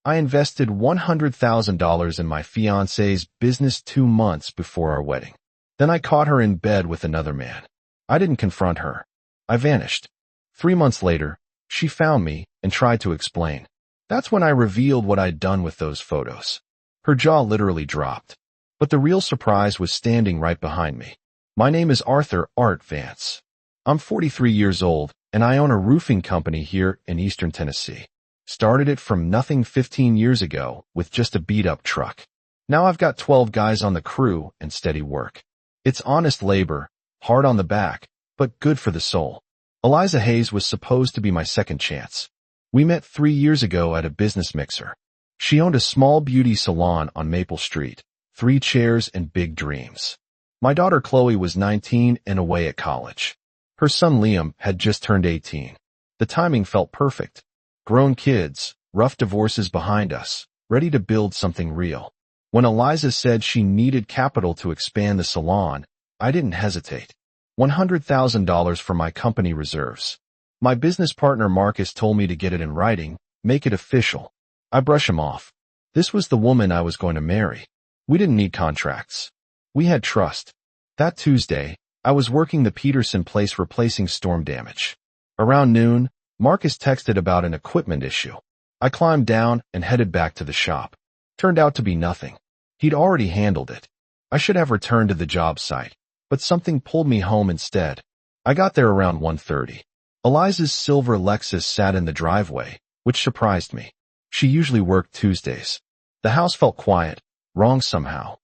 I invested $100,000 in my fiancé's business 2 months before our wedding. Then I caught her in bed with another man. I didn't confront her. I vanished. 3 months later, she found me and tried to explain. That's when I revealed what I'd done with those photos. Her jaw literally dropped. But the real surprise was standing right behind me. My name is Arthur Art Vance. I'm 43 years old, and I own a roofing company here in Eastern Tennessee. Started it from nothing 15 years ago with just a beat-up truck. Now I've got 12 guys on the crew and steady work. It's honest labor, hard on the back, but good for the soul. Eliza Hayes was supposed to be my second chance. We met 3 years ago at a business mixer. She owned a small beauty salon on Maple Street, 3 chairs and big dreams. My daughter Chloe was 19 and away at college. Her son Liam had just turned 18. The timing felt perfect. Grown kids, rough divorces behind us, ready to build something real. When Eliza said she needed capital to expand the salon, I didn't hesitate. $100,000 for my company reserves. My business partner Marcus told me to get it in writing, make it official. I brush him off. This was the woman I was going to marry. We didn't need contracts. We had trust. That Tuesday, I was working the Peterson place replacing storm damage. Around noon, Marcus texted about an equipment issue. I climbed down and headed back to the shop. Turned out to be nothing. He'd already handled it. I should have returned to the job site, but something pulled me home instead. I got there around 1:30. Eliza's silver Lexus sat in the driveway, which surprised me. She usually worked Tuesdays. The house felt quiet, wrong somehow.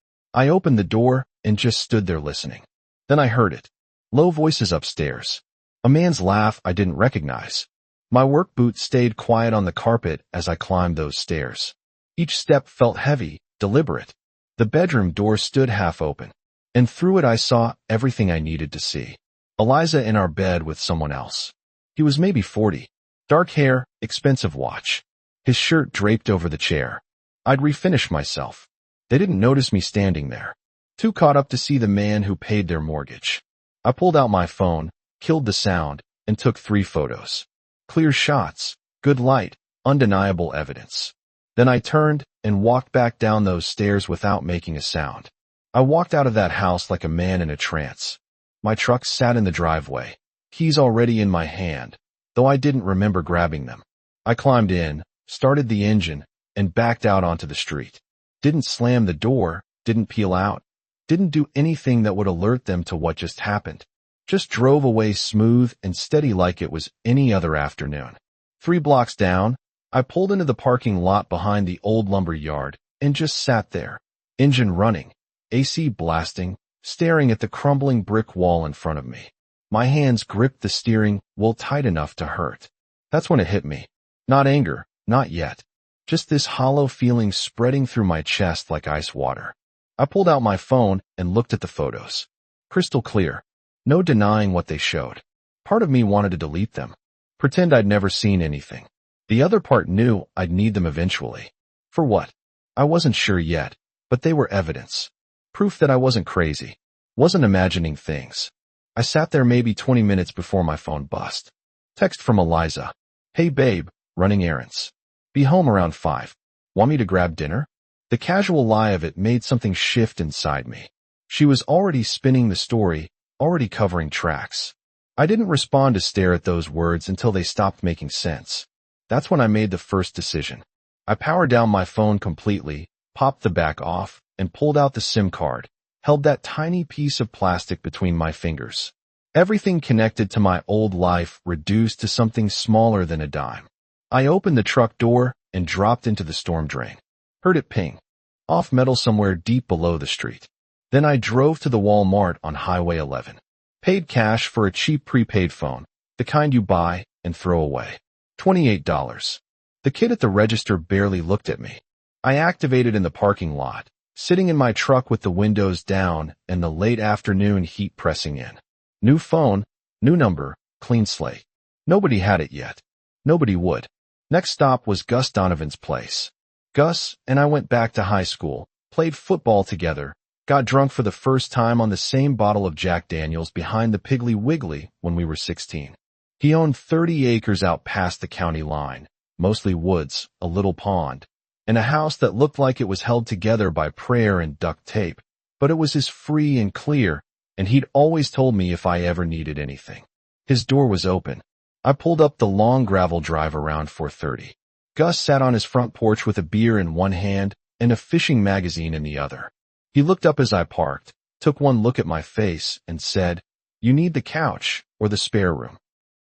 I opened the door and just stood there listening. Then I heard it. Low voices upstairs. A man's laugh I didn't recognize. My work boots stayed quiet on the carpet as I climbed those stairs. Each step felt heavy, deliberate. The bedroom door stood half open, and through it I saw everything I needed to see. Eliza in our bed with someone else. He was maybe 40. Dark hair, expensive watch. His shirt draped over the chair. I'd refinished myself. They didn't notice me standing there. Too caught up to see the man who paid their mortgage. I pulled out my phone, killed the sound, and took 3 photos. Clear shots, good light, undeniable evidence. Then I turned and walked back down those stairs without making a sound. I walked out of that house like a man in a trance. My truck sat in the driveway, keys already in my hand, though I didn't remember grabbing them. I climbed in, started the engine, and backed out onto the street. Didn't slam the door, didn't peel out, didn't do anything that would alert them to what just happened. Just drove away smooth and steady like it was any other afternoon. 3 blocks down, I pulled into the parking lot behind the old lumber yard and just sat there, engine running, AC blasting, staring at the crumbling brick wall in front of me. My hands gripped the steering wheel tight enough to hurt. That's when it hit me. Not anger, not yet. Just this hollow feeling spreading through my chest like ice water. I pulled out my phone and looked at the photos. Crystal clear. No denying what they showed. Part of me wanted to delete them. Pretend I'd never seen anything. The other part knew I'd need them eventually. For what? I wasn't sure yet, but they were evidence. Proof that I wasn't crazy. Wasn't imagining things. I sat there maybe 20 minutes before my phone bust. Text from Eliza. Hey babe, running errands. Be home around 5. Want me to grab dinner? The casual lie of it made something shift inside me. She was already spinning the story, already covering tracks. I didn't respond to stare at those words until they stopped making sense. That's when I made the first decision. I powered down my phone completely, popped the back off, and pulled out the SIM card, held that tiny piece of plastic between my fingers. Everything connected to my old life reduced to something smaller than a dime. I opened the truck door and dropped into the storm drain. Heard it ping. Off metal somewhere deep below the street. Then I drove to the Walmart on Highway 11. Paid cash for a cheap prepaid phone, the kind you buy and throw away. $28. The kid at the register barely looked at me. I activated in the parking lot, sitting in my truck with the windows down and the late afternoon heat pressing in. New phone, new number, clean slate. Nobody had it yet. Nobody would. Next stop was Gus Donovan's place. Gus and I went back to high school, played football together, got drunk for the first time on the same bottle of Jack Daniels behind the Piggly Wiggly when we were 16. He owned 30 acres out past the county line, mostly woods, a little pond. in a house that looked like it was held together by prayer and duct tape, but it was as free and clear, and he'd always told me if I ever needed anything. His door was open. I pulled up the long gravel drive around 4:30. Gus sat on his front porch with a beer in one hand and a fishing magazine in the other. He looked up as I parked, took one look at my face, and said, "You need the couch or the spare room."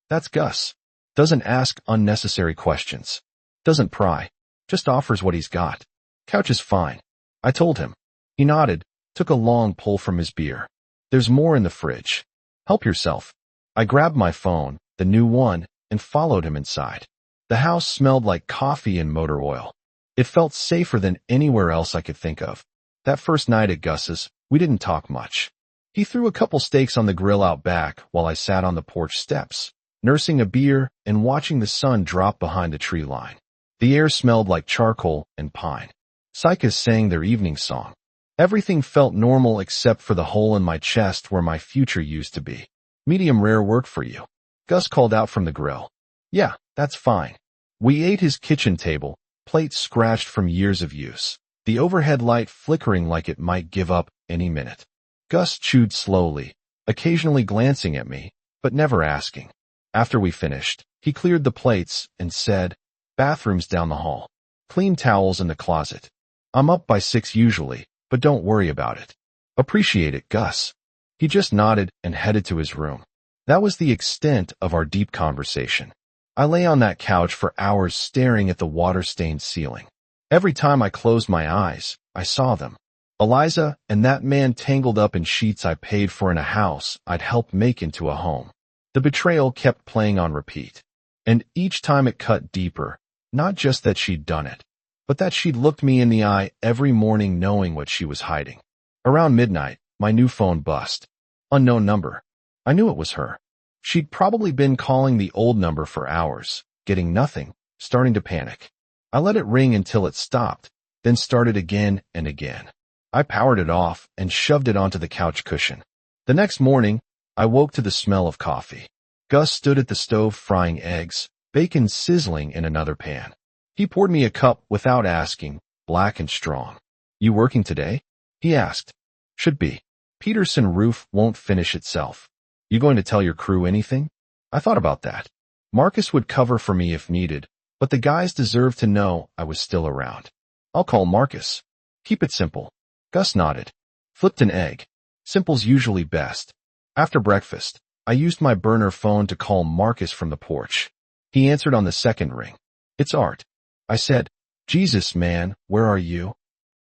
That's Gus. Doesn't ask unnecessary questions. Doesn't pry. Just offers what he's got. Couch is fine. I told him. He nodded, took a long pull from his beer. There's more in the fridge. Help yourself. I grabbed my phone, the new one, and followed him inside. The house smelled like coffee and motor oil. It felt safer than anywhere else I could think of. That first night at Gus's, we didn't talk much. He threw a couple steaks on the grill out back while I sat on the porch steps, nursing a beer and watching the sun drop behind the tree line. The air smelled like charcoal and pine. Cicadas sang their evening song. Everything felt normal except for the hole in my chest where my future used to be. Medium rare work for you. Gus called out from the grill. Yeah, that's fine. We ate his kitchen table, plates scratched from years of use, the overhead light flickering like it might give up any minute. Gus chewed slowly, occasionally glancing at me, but never asking. After we finished, he cleared the plates and said, "Bathroom's down the hall. Clean towels in the closet. I'm up by 6 usually, but don't worry about it." Appreciate it, Gus. He just nodded and headed to his room. That was the extent of our deep conversation. I lay on that couch for hours staring at the water-stained ceiling. Every time I closed my eyes, I saw them. Eliza and that man tangled up in sheets I paid for in a house I'd helped make into a home. The betrayal kept playing on repeat. And each time it cut deeper, not just that she'd done it, but that she'd looked me in the eye every morning knowing what she was hiding. Around midnight, my new phone buzzed. Unknown number. I knew it was her. She'd probably been calling the old number for hours, getting nothing, starting to panic. I let it ring until it stopped, then started again and again. I powered it off and shoved it onto the couch cushion. The next morning, I woke to the smell of coffee. Gus stood at the stove frying eggs, bacon sizzling in another pan. He poured me a cup without asking, black and strong. "You working today?" he asked. "Should be. Peterson roof won't finish itself. You going to tell your crew anything?" I thought about that. Marcus would cover for me if needed, but the guys deserved to know I was still around. "I'll call Marcus. Keep it simple." Gus nodded. Flipped an egg. Simple's usually best. After breakfast, I used my burner phone to call Marcus from the porch. He answered on the second ring. "It's Art." I said, "Jesus, man, where are you?"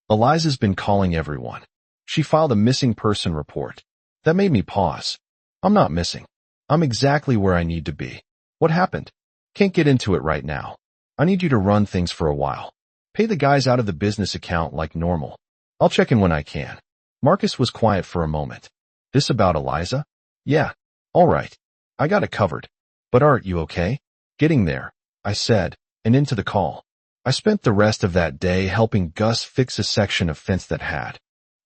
"Eliza's been calling everyone. She filed a missing person report." That made me pause. "I'm not missing. I'm exactly where I need to be." "What happened?" "Can't get into it right now. I need you to run things for a while. Pay the guys out of the business account like normal. I'll check in when I can." Marcus was quiet for a moment. "This about Eliza?" "Yeah. All right. I got it covered. But Art, you okay?" "Getting there," I said, and into the call. I spent the rest of that day helping Gus fix a section of fence that had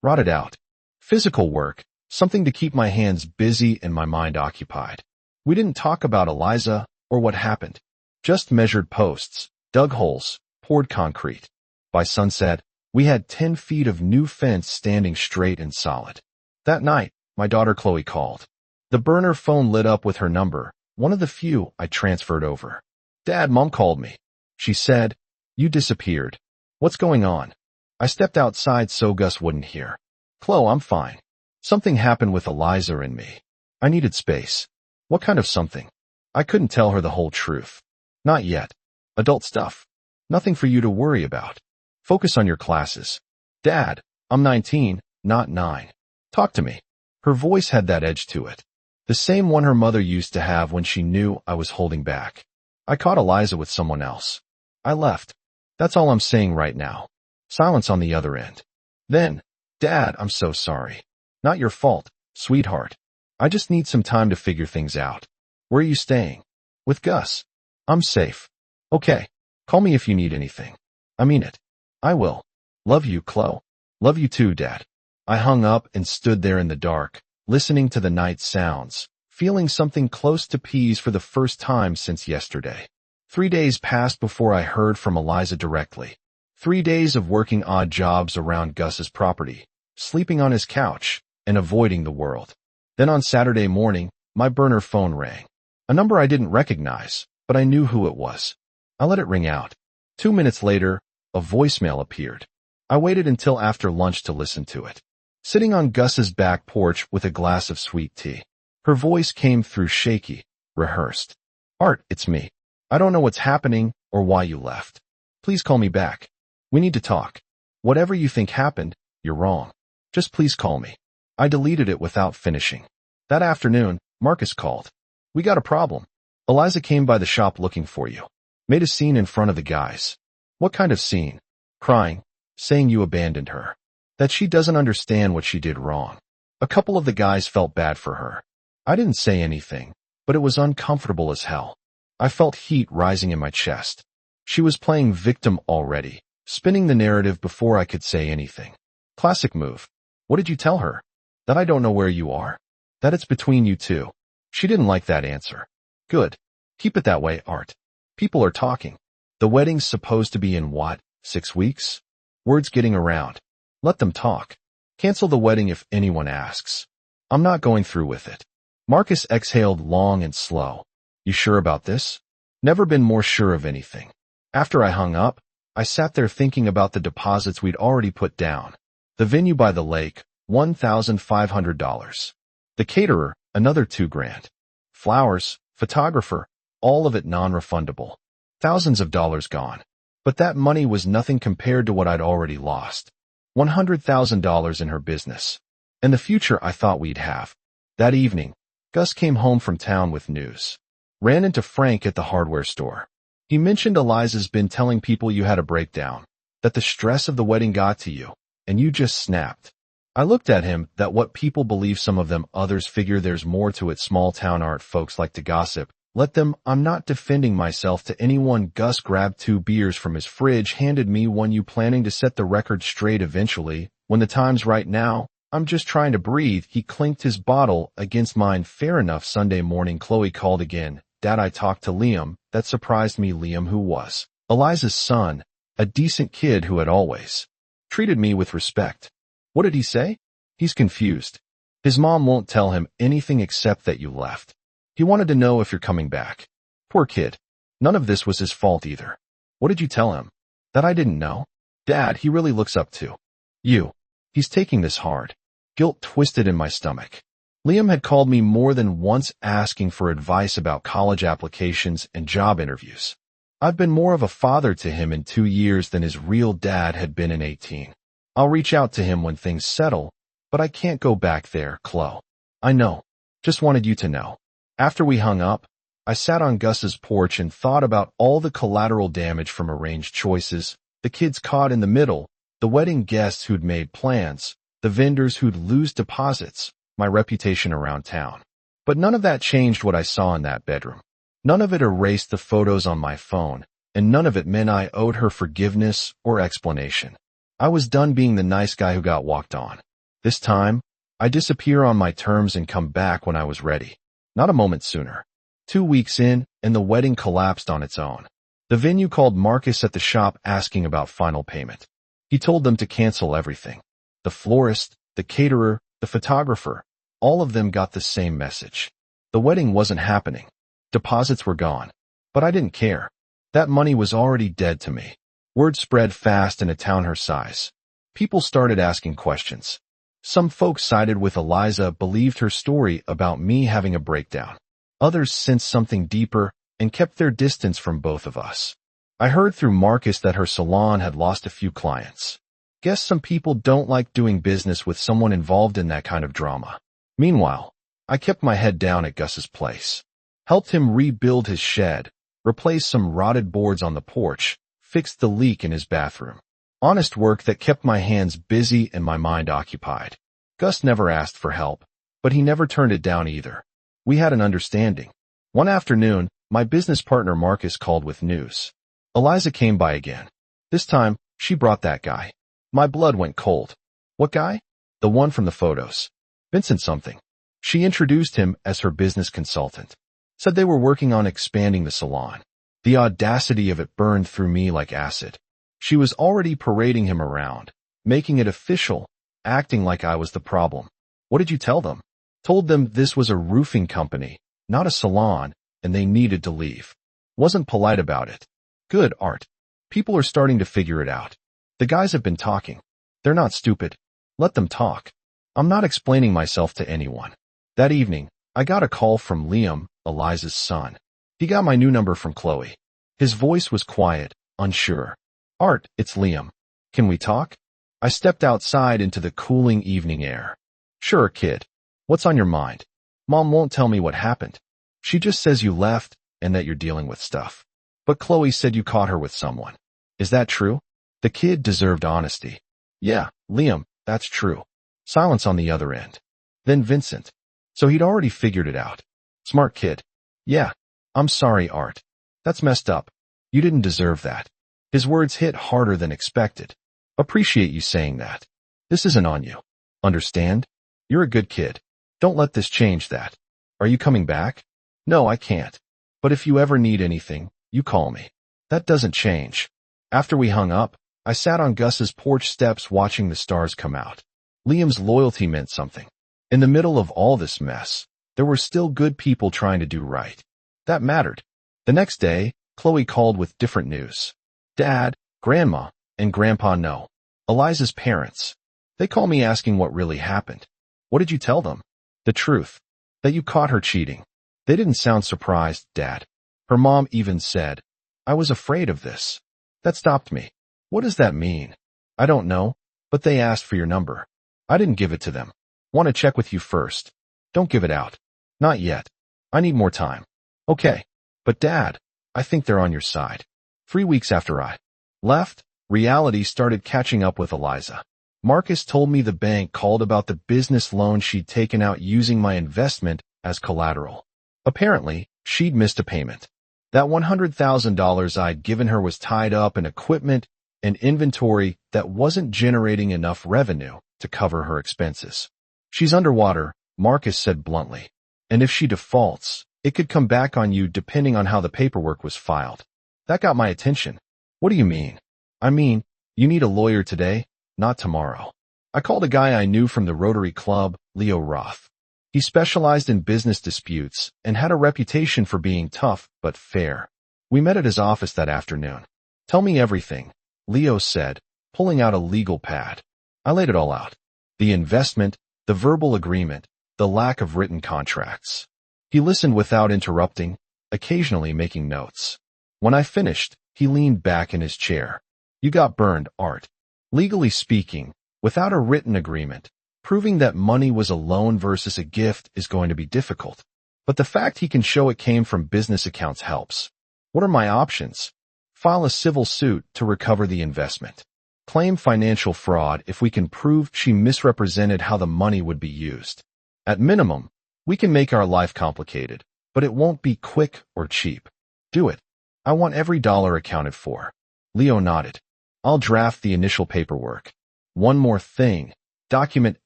rotted out. Physical work, something to keep my hands busy and my mind occupied. We didn't talk about Eliza or what happened. Just measured posts, dug holes, poured concrete. By sunset, we had 10 feet of new fence standing straight and solid. That night, my daughter Chloe called. The burner phone lit up with her number, one of the few I transferred over. "Dad, Mom called me. She said, you disappeared. What's going on?" I stepped outside so Gus wouldn't hear. "Chloe, I'm fine. Something happened with Eliza and me. I needed space." "What kind of something?" I couldn't tell her the whole truth. "Not yet. Adult stuff. Nothing for you to worry about. Focus on your classes." "Dad, I'm 19, not 9. Talk to me." Her voice had that edge to it. The same one her mother used to have when she knew I was holding back. "I caught Eliza with someone else. I left. That's all I'm saying right now." Silence on the other end. Then, "Dad, I'm so sorry. Not your fault, sweetheart. I just need some time to figure things out." "Where are you staying?" "With Gus." "I'm safe." "Okay. Call me if you need anything." "I mean it." "I will. Love you, Chloe." "Love you too, Dad." I hung up and stood there in the dark, listening to the night sounds, feeling something close to peace for the first time since yesterday. 3 days passed before I heard from Eliza directly. 3 days of working odd jobs around Gus's property, sleeping on his couch, and avoiding the world. Then on Saturday morning, my burner phone rang. A number I didn't recognize, but I knew who it was. I let it ring out. 2 minutes later, a voicemail appeared. I waited until after lunch to listen to it. Sitting on Gus's back porch with a glass of sweet tea. Her voice came through shaky, rehearsed. Art, it's me. I don't know what's happening or why you left. Please call me back. We need to talk. Whatever you think happened, you're wrong. Just please call me. I deleted it without finishing. That afternoon, Marcus called. We got a problem. Eliza came by the shop looking for you. Made a scene in front of the guys. What kind of scene? Crying, saying you abandoned her. That she doesn't understand what she did wrong. A couple of the guys felt bad for her. I didn't say anything, but it was uncomfortable as hell. I felt heat rising in my chest. She was playing victim already, spinning the narrative before I could say anything. Classic move. What did you tell her? That I don't know where you are? That it's between you two? She didn't like that answer. Good. Keep it that way, Art. People are talking. The wedding's supposed to be in what, 6 weeks? Word's getting around. Let them talk. Cancel the wedding if anyone asks. I'm not going through with it. Marcus exhaled long and slow. You sure about this? Never been more sure of anything. After I hung up, I sat there thinking about the deposits we'd already put down. The venue by the lake, $1,500. The caterer, another $2,000. Flowers, photographer, all of it non-refundable. Thousands of dollars gone. But that money was nothing compared to what I'd already lost. $100,000 in her business. And the future I thought we'd have. That evening, Gus came home from town with news. Ran into Frank at the hardware store. He mentioned Eliza's been telling people you had a breakdown, that the stress of the wedding got to you, and you just snapped. I looked at him, that what people believe some of them, others figure there's more to it. Small town art folks like to gossip. Let them. I'm not defending myself to anyone. Gus grabbed 2 beers from his fridge, handed me one. You planning to set the record straight eventually, when the time's right now? I'm just trying to breathe. He clinked his bottle against mine. Fair enough. Sunday morning, Chloe called again. Dad, I talked to Liam. That surprised me. Liam, who was Eliza's son, a decent kid who had always treated me with respect. What did he say? He's confused. His mom won't tell him anything except that you left. He wanted to know if you're coming back. Poor kid. None of this was his fault either. What did you tell him? That I didn't know? Dad, he really looks up to you. He's taking this hard. Guilt twisted in my stomach. Liam had called me more than once asking for advice about college applications and job interviews. I've been more of a father to him in 2 years than his real dad had been in 18. I'll reach out to him when things settle, but I can't go back there, Chloe. I know. Just wanted you to know. After we hung up, I sat on Gus's porch and thought about all the collateral damage from arranged choices, the kids caught in the middle, the wedding guests who'd made plans, the vendors who'd lose deposits, my reputation around town. But none of that changed what I saw in that bedroom. None of it erased the photos on my phone, and none of it meant I owed her forgiveness or explanation. I was done being the nice guy who got walked on. This time, I disappear on my terms and come back when I was ready. Not a moment sooner. 2 weeks in, and the wedding collapsed on its own. The venue called Marcus at the shop asking about final payment. He told them to cancel everything. The florist, the caterer, the photographer, all of them got the same message. The wedding wasn't happening. Deposits were gone. But I didn't care. That money was already dead to me. Word spread fast in a town her size. People started asking questions. Some folks sided with Eliza, believed her story about me having a breakdown. Others sensed something deeper and kept their distance from both of us. I heard through Marcus that her salon had lost a few clients. Guess some people don't like doing business with someone involved in that kind of drama. Meanwhile, I kept my head down at Gus's place. Helped him rebuild his shed, replaced some rotted boards on the porch, fixed the leak in his bathroom. Honest work that kept my hands busy and my mind occupied. Gus never asked for help, but he never turned it down either. We had an understanding. One afternoon, my business partner Marcus called with news. Eliza came by again. This time, she brought that guy. My blood went cold. What guy? The one from the photos. Vincent something. She introduced him as her business consultant. Said they were working on expanding the salon. The audacity of it burned through me like acid. She was already parading him around, making it official, acting like I was the problem. What did you tell them? Told them this was a roofing company, not a salon, and they needed to leave. Wasn't polite about it. Good, Art. People are starting to figure it out. The guys have been talking. They're not stupid. Let them talk. I'm not explaining myself to anyone. That evening, I got a call from Liam, Eliza's son. He got my new number from Chloe. His voice was quiet, unsure. Art, it's Liam. Can we talk? I stepped outside into the cooling evening air. Sure, kid. What's on your mind? Mom won't tell me what happened. She just says you left and that you're dealing with stuff. But Chloe said you caught her with someone. Is that true? The kid deserved honesty. Yeah, Liam, that's true. Silence on the other end. Then Vincent. So he'd already figured it out. Smart kid. Yeah. I'm sorry, Art. That's messed up. You didn't deserve that. His words hit harder than expected. Appreciate you saying that. This isn't on you. Understand? You're a good kid. Don't let this change that. Are you coming back? No, I can't. But if you ever need anything, you call me. That doesn't change. After we hung up, I sat on Gus's porch steps watching the stars come out. Liam's loyalty meant something. In the middle of all this mess, there were still good people trying to do right. That mattered. The next day, Chloe called with different news. Dad, Grandma, and Grandpa know. Eliza's parents. They call me asking what really happened. What did you tell them? The truth. That you caught her cheating. They didn't sound surprised, Dad. Her mom even said, I was afraid of this. That stopped me. What does that mean? I don't know, but they asked for your number. I didn't give it to them. Want to check with you first. Don't give it out. Not yet. I need more time. Okay. But Dad, I think they're on your side. 3 weeks after I left, reality started catching up with Eliza. Marcus told me the bank called about the business loan she'd taken out using my investment as collateral. Apparently, she'd missed a payment. That $100,000 I'd given her was tied up in equipment and inventory that wasn't generating enough revenue to cover her expenses. She's underwater, Marcus said bluntly. And if she defaults, it could come back on you depending on how the paperwork was filed. That got my attention. What do you mean? I mean, you need a lawyer today, not tomorrow. I called a guy I knew from the Rotary Club, Leo Roth. He specialized in business disputes and had a reputation for being tough but fair. We met at his office that afternoon. Tell me everything, Leo said, pulling out a legal pad. I laid it all out. The investment, the verbal agreement, the lack of written contracts. He listened without interrupting, occasionally making notes. When I finished, he leaned back in his chair. You got burned, Art. Legally speaking, without a written agreement, proving that money was a loan versus a gift is going to be difficult. But the fact he can show it came from business accounts helps. What are my options? File a civil suit to recover the investment. Claim financial fraud if we can prove she misrepresented how the money would be used. At minimum, we can make our life complicated, but it won't be quick or cheap. Do it. I want every dollar accounted for. Leo nodded. I'll draft the initial paperwork. One more thing. Document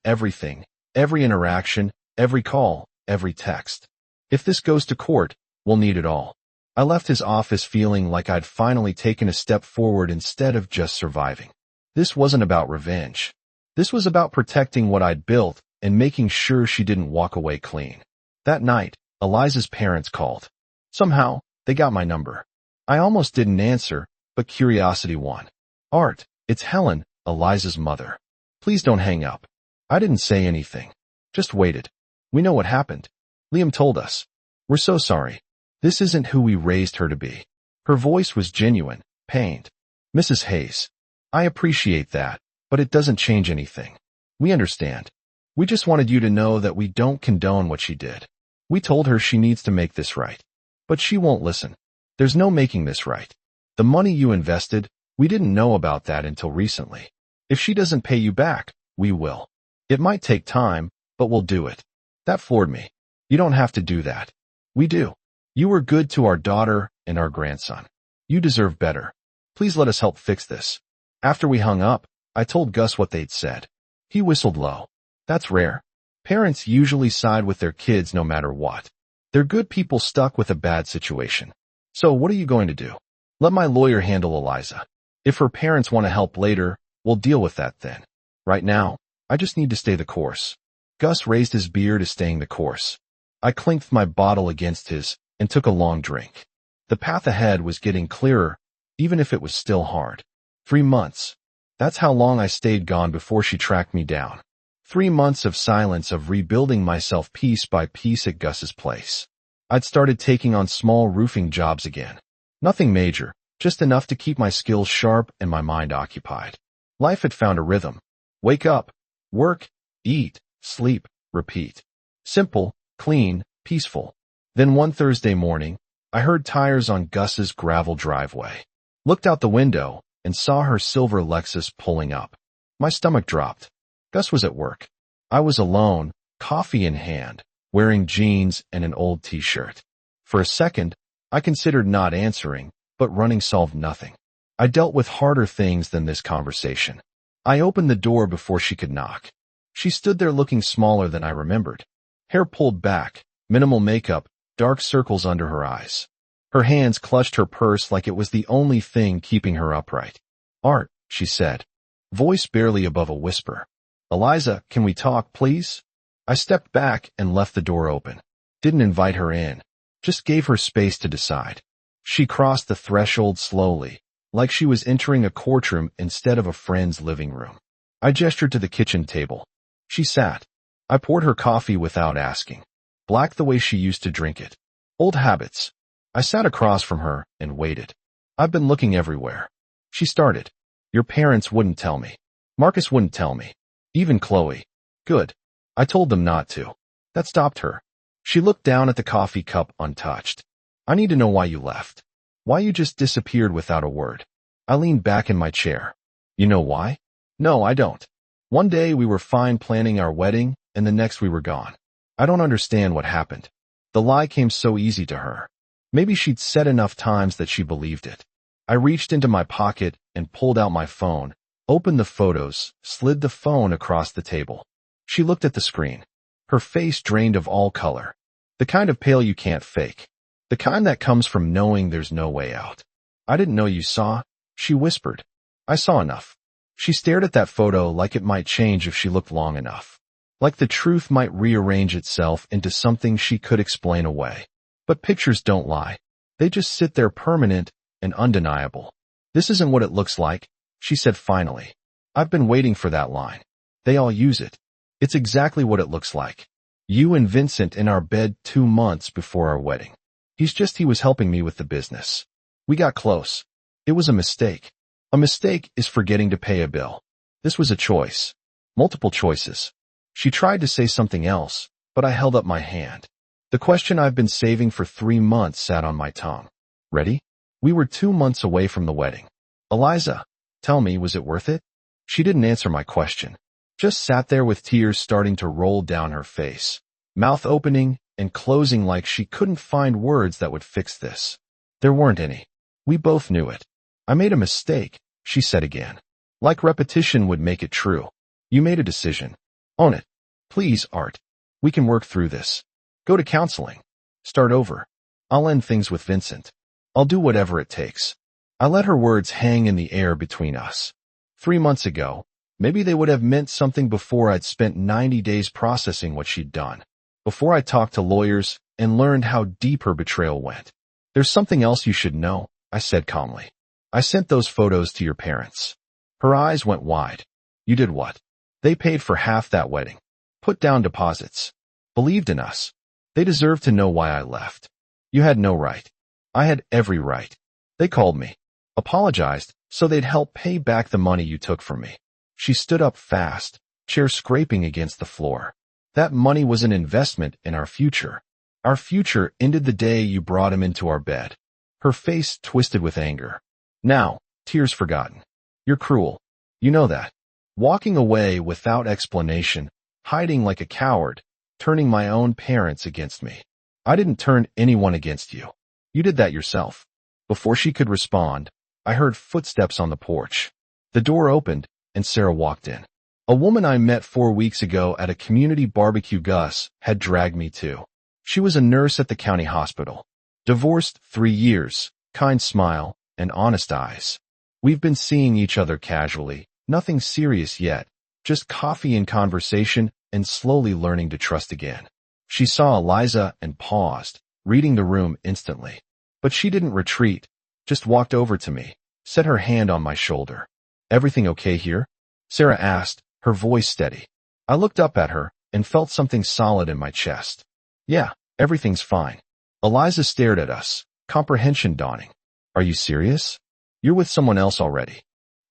everything, every interaction, every call, every text. If this goes to court, we'll need it all. I left his office feeling like I'd finally taken a step forward instead of just surviving. This wasn't about revenge. This was about protecting what I'd built and making sure she didn't walk away clean. That night, Eliza's parents called. Somehow, they got my number. I almost didn't answer, but curiosity won. Art, it's Helen, Eliza's mother. Please don't hang up. I didn't say anything. Just waited. We know what happened. Liam told us. We're so sorry. This isn't who we raised her to be. Her voice was genuine, pained. Mrs. Hayes, I appreciate that, but it doesn't change anything. We understand. We just wanted you to know that we don't condone what she did. We told her she needs to make this right. But she won't listen. There's no making this right. The money you invested, we didn't know about that until recently. If she doesn't pay you back, we will. It might take time, but we'll do it. That floored me. You don't have to do that. We do. You were good to our daughter and our grandson. You deserve better. Please let us help fix this. After we hung up, I told Gus what they'd said. He whistled low. That's rare. Parents usually side with their kids no matter what. They're good people stuck with a bad situation. So what are you going to do? Let my lawyer handle Eliza. If her parents want to help later, we'll deal with that then. Right now, I just need to stay the course. Gus raised his beer to staying the course. I clinked my bottle against his and took a long drink. The path ahead was getting clearer, even if it was still hard. 3 months. That's how long I stayed gone before she tracked me down. 3 months of silence, of rebuilding myself piece by piece at Gus's place. I'd started taking on small roofing jobs again. Nothing major, just enough to keep my skills sharp and my mind occupied. Life had found a rhythm. Wake up, work, eat, sleep, repeat. Simple, clean, peaceful. Then one Thursday morning, I heard tires on Gus's gravel driveway. Looked out the window and saw her silver Lexus pulling up. My stomach dropped. Gus was at work. I was alone, coffee in hand, wearing jeans and an old t-shirt. For a second, I considered not answering, but running solved nothing. I dealt with harder things than this conversation. I opened the door before she could knock. She stood there looking smaller than I remembered. Hair pulled back, minimal makeup, dark circles under her eyes. Her hands clutched her purse like it was the only thing keeping her upright. "Art," she said, voice barely above a whisper. "Eliza, can we talk, please?" I stepped back and left the door open. Didn't invite her in, just gave her space to decide. She crossed the threshold slowly, like she was entering a courtroom instead of a friend's living room. I gestured to the kitchen table. She sat. I poured her coffee without asking. Black the way she used to drink it. Old habits. I sat across from her and waited. "I've been looking everywhere." She started. "Your parents wouldn't tell me. Marcus wouldn't tell me. Even Chloe." "Good. I told them not to." That stopped her. She looked down at the coffee cup untouched. "I need to know why you left. Why you just disappeared without a word." I leaned back in my chair. "You know why?" "No, I don't. One day we were fine planning our wedding, and the next we were gone. I don't understand what happened." The lie came so easy to her. Maybe she'd said enough times that she believed it. I reached into my pocket and pulled out my phone, opened the photos, slid the phone across the table. She looked at the screen. Her face drained of all color. The kind of pale you can't fake. The kind that comes from knowing there's no way out. "I didn't know you saw," she whispered. "I saw enough." She stared at that photo like it might change if she looked long enough. Like the truth might rearrange itself into something she could explain away. But pictures don't lie. They just sit there permanent and undeniable. "This isn't what it looks like," she said finally. "I've been waiting for that line. They all use it. It's exactly what it looks like. You and Vincent in our bed 2 months before our wedding. He was helping me with the business. We got close. It was a mistake. A mistake is forgetting to pay a bill. This was a choice. Multiple choices." She tried to say something else, but I held up my hand. The question I've been saving for 3 months sat on my tongue. "Ready?" We were 2 months away from the wedding. "Eliza, tell me, was it worth it?" She didn't answer my question. Just sat there with tears starting to roll down her face. Mouth opening and closing like she couldn't find words that would fix this. There weren't any. We both knew it. "I made a mistake," she said again. Like repetition would make it true. "You made a decision. Own it. Please, Art. We can work through this. Go to counseling. Start over. I'll end things with Vincent. I'll do whatever it takes." I let her words hang in the air between us. 3 months ago, maybe they would have meant something before I'd spent 90 days processing what she'd done. Before I talked to lawyers and learned how deep her betrayal went. "There's something else you should know," I said calmly. "I sent those photos to your parents." Her eyes went wide. "You did what?" "They paid for half that wedding. Put down deposits. Believed in us. They deserved to know why I left. You had no right. I had every right. They called me. Apologized, so they'd help pay back the money you took from me." She stood up fast, chair scraping against the floor. "That money was an investment in our future. Our future ended the day you brought him into our bed." Her face twisted with anger. "Now, tears forgotten. You're cruel. You know that. Walking away without explanation, hiding like a coward, turning my own parents against me. I didn't turn anyone against you. You did that yourself." Before she could respond, I heard footsteps on the porch. The door opened, and Sarah walked in. A woman I met 4 weeks ago at a community barbecue Gus had dragged me to. She was a nurse at the county hospital. Divorced 3 years, kind smile, and honest eyes. We've been seeing each other casually, nothing serious yet, just coffee and conversation and slowly learning to trust again. She saw Eliza and paused, reading the room instantly. But she didn't retreat, just walked over to me, set her hand on my shoulder. Everything okay here? Sarah asked, her voice steady. I looked up at her and felt something solid in my chest. Yeah, everything's fine. Eliza stared at us, comprehension dawning. Are you serious? You're with someone else already.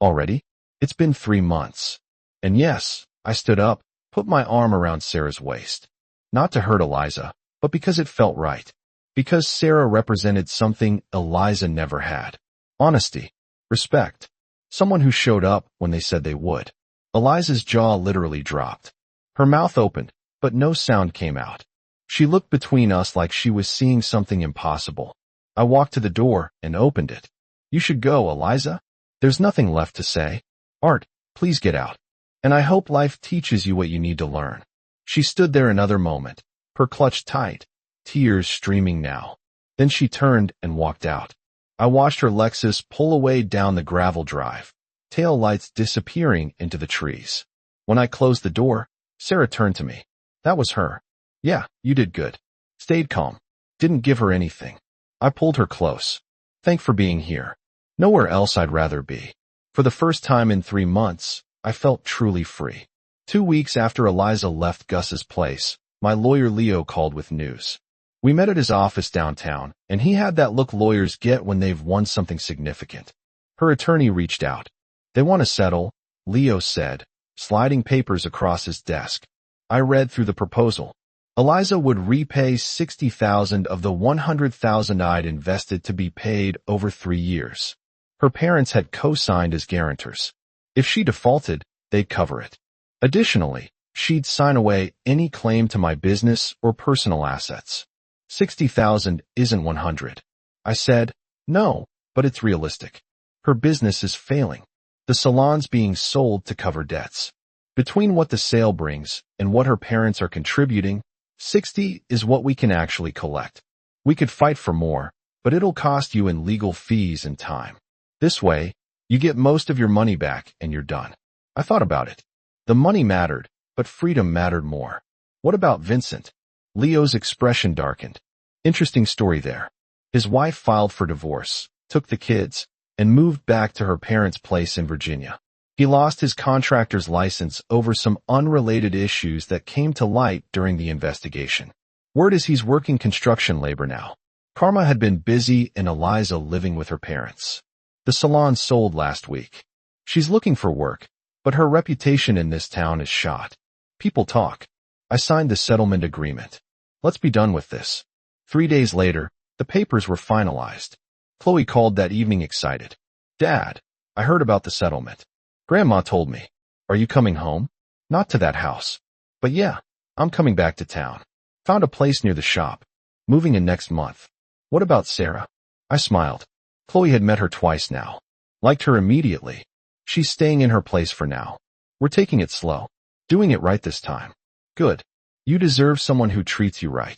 Already? It's been 3 months. And yes, I stood up, put my arm around Sarah's waist. Not to hurt Eliza, but because it felt right. Because Sarah represented something Eliza never had. Honesty. Respect. Someone who showed up when they said they would. Eliza's jaw literally dropped. Her mouth opened, but no sound came out. She looked between us like she was seeing something impossible. I walked to the door and opened it. You should go, Eliza. There's nothing left to say. Art, please get out. And I hope life teaches you what you need to learn. She stood there another moment, her clutch tight, tears streaming now. Then she turned and walked out. I watched her Lexus pull away down the gravel drive, tail lights disappearing into the trees. When I closed the door, Sarah turned to me. That was her. Yeah, you did good. Stayed calm. Didn't give her anything. I pulled her close. Thank for being here. Nowhere else I'd rather be. For the first time in 3 months, I felt truly free. 2 weeks after Eliza left Gus's place, my lawyer Leo called with news. We met at his office downtown, and he had that look lawyers get when they've won something significant. Her attorney reached out. They want to settle, Leo said, sliding papers across his desk. I read through the proposal. Eliza would repay $60,000 of the $100,000 I'd invested to be paid over 3 years. Her parents had co-signed as guarantors. If she defaulted, they'd cover it. Additionally, she'd sign away any claim to my business or personal assets. 60,000 isn't 100. I said, no, but it's realistic. Her business is failing. The salon's being sold to cover debts. Between what the sale brings and what her parents are contributing, 60 is what we can actually collect. We could fight for more, but it'll cost you in legal fees and time. This way, you get most of your money back and you're done. I thought about it. The money mattered, but freedom mattered more. What about Vincent? Leo's expression darkened. Interesting story there. His wife filed for divorce, took the kids, and moved back to her parents' place in Virginia. He lost his contractor's license over some unrelated issues that came to light during the investigation. Word is he's working construction labor now. Karma had been busy and Eliza living with her parents. The salon sold last week. She's looking for work, but her reputation in this town is shot. People talk. I signed the settlement agreement. Let's be done with this. 3 days later, the papers were finalized. Chloe called that evening excited. Dad, I heard about the settlement. Grandma told me. Are you coming home? Not to that house. But yeah, I'm coming back to town. Found a place near the shop. Moving in next month. What about Sarah? I smiled. Chloe had met her twice now. Liked her immediately. She's staying in her place for now. We're taking it slow. Doing it right this time. Good. You deserve someone who treats you right.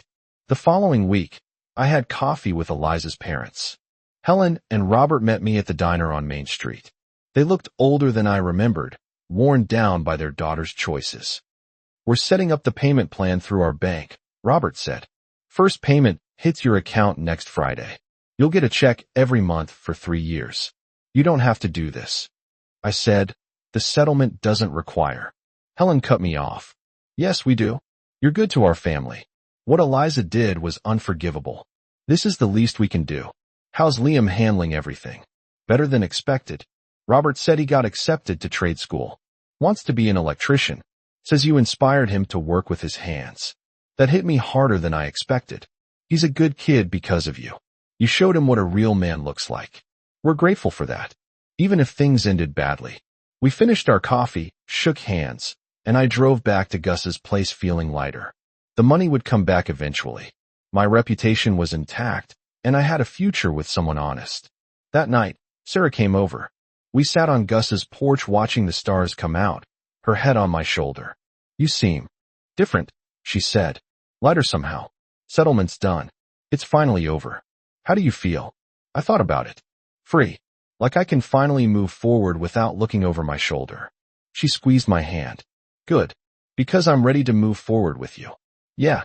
The following week, I had coffee with Eliza's parents. Helen and Robert met me at the diner on Main Street. They looked older than I remembered, worn down by their daughter's choices. We're setting up the payment plan through our bank, Robert said. First payment hits your account next Friday. You'll get a check every month for 3 years. You don't have to do this. I said, the settlement doesn't require. Helen cut me off. Yes, we do. You're good to our family. What Eliza did was unforgivable. This is the least we can do. How's Liam handling everything? Better than expected. Robert said he got accepted to trade school. Wants to be an electrician. Says you inspired him to work with his hands. That hit me harder than I expected. He's a good kid because of you. You showed him what a real man looks like. We're grateful for that. Even if things ended badly. We finished our coffee, shook hands, and I drove back to Gus's place feeling lighter. The money would come back eventually. My reputation was intact, and I had a future with someone honest. That night, Sarah came over. We sat on Gus's porch watching the stars come out, her head on my shoulder. You seem different, she said. Lighter somehow. Settlement's done. It's finally over. How do you feel? I thought about it. Free. Like I can finally move forward without looking over my shoulder. She squeezed my hand. Good. Because I'm ready to move forward with you. Yeah.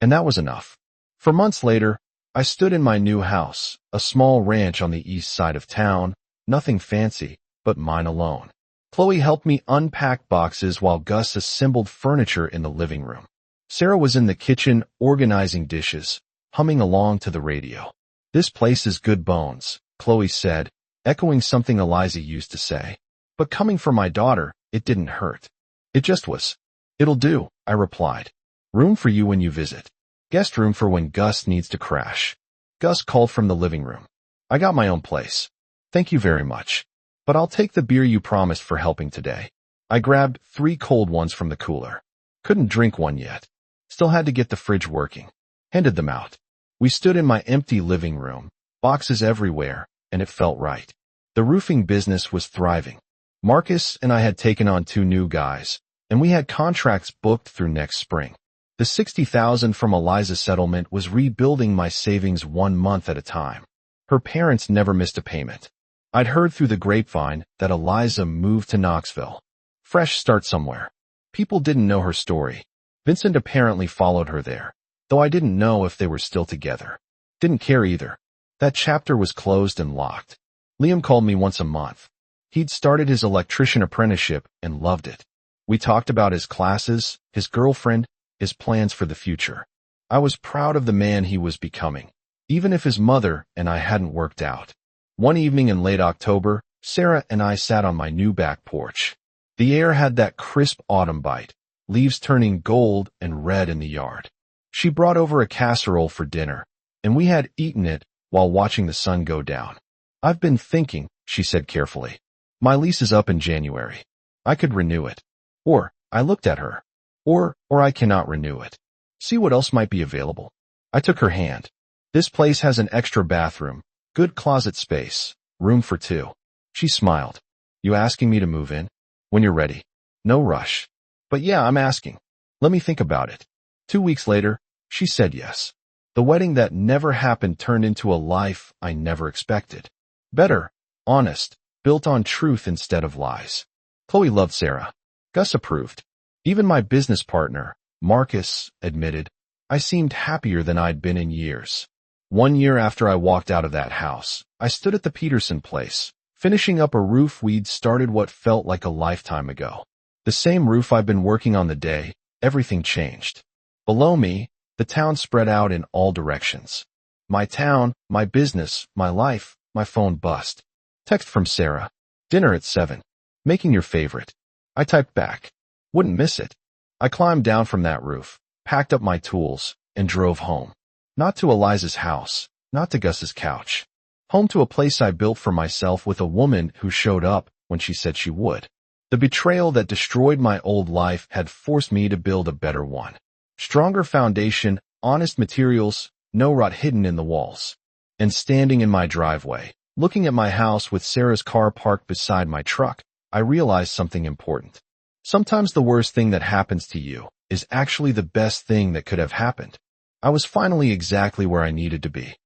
And that was enough. For months later, I stood in my new house, a small ranch on the east side of town, nothing fancy, but mine alone. Chloe helped me unpack boxes while Gus assembled furniture in the living room. Sarah was in the kitchen organizing dishes, humming along to the radio. This place is good bones, Chloe said, echoing something Eliza used to say. But coming from my daughter, it didn't hurt. It just was. It'll do, I replied. Room for you when you visit. Guest room for when Gus needs to crash. Gus called from the living room. I got my own place. Thank you very much. But I'll take the beer you promised for helping today. I grabbed 3 cold ones from the cooler. Couldn't drink one yet. Still had to get the fridge working. Handed them out. We stood in my empty living room, boxes everywhere, and it felt right. The roofing business was thriving. Marcus and I had taken on 2 new guys, and we had contracts booked through next spring. The $60,000 from Eliza's settlement was rebuilding my savings 1 month at a time. Her parents never missed a payment. I'd heard through the grapevine that Eliza moved to Knoxville. Fresh start somewhere. People didn't know her story. Vincent apparently followed her there, though I didn't know if they were still together. Didn't care either. That chapter was closed and locked. Liam called me once a month. He'd started his electrician apprenticeship and loved it. We talked about his classes, his girlfriend, his plans for the future. I was proud of the man he was becoming, even if his mother and I hadn't worked out. One evening in late October, Sarah and I sat on my new back porch. The air had that crisp autumn bite, leaves turning gold and red in the yard. She brought over a casserole for dinner, and we had eaten it while watching the sun go down. I've been thinking, she said carefully. My lease is up in January. I could renew it. Or, I looked at her. Or I cannot renew it. See what else might be available. I took her hand. This place has an extra bathroom, good closet space, room for 2. She smiled. You asking me to move in? When you're ready. No rush. But yeah, I'm asking. Let me think about it. 2 weeks later, she said yes. The wedding that never happened turned into a life I never expected. Better, honest, built on truth instead of lies. Chloe loved Sarah. Gus approved. Even my business partner, Marcus, admitted, I seemed happier than I'd been in years. 1 year after I walked out of that house, I stood at the Peterson place, finishing up a roof we'd started what felt like a lifetime ago. The same roof I've been working on the day, everything changed. Below me, the town spread out in all directions. My town, my business, my life, my phone buzzed. Text from Sarah. Dinner at 7. Making your favorite. I typed back. Wouldn't miss it. I climbed down from that roof, packed up my tools, and drove home. Not to Eliza's house, not to Gus's couch. Home to a place I built for myself with a woman who showed up when she said she would. The betrayal that destroyed my old life had forced me to build a better one. Stronger foundation, honest materials, no rot hidden in the walls. And standing in my driveway, looking at my house with Sarah's car parked beside my truck, I realized something important. Sometimes the worst thing that happens to you is actually the best thing that could have happened. I was finally exactly where I needed to be.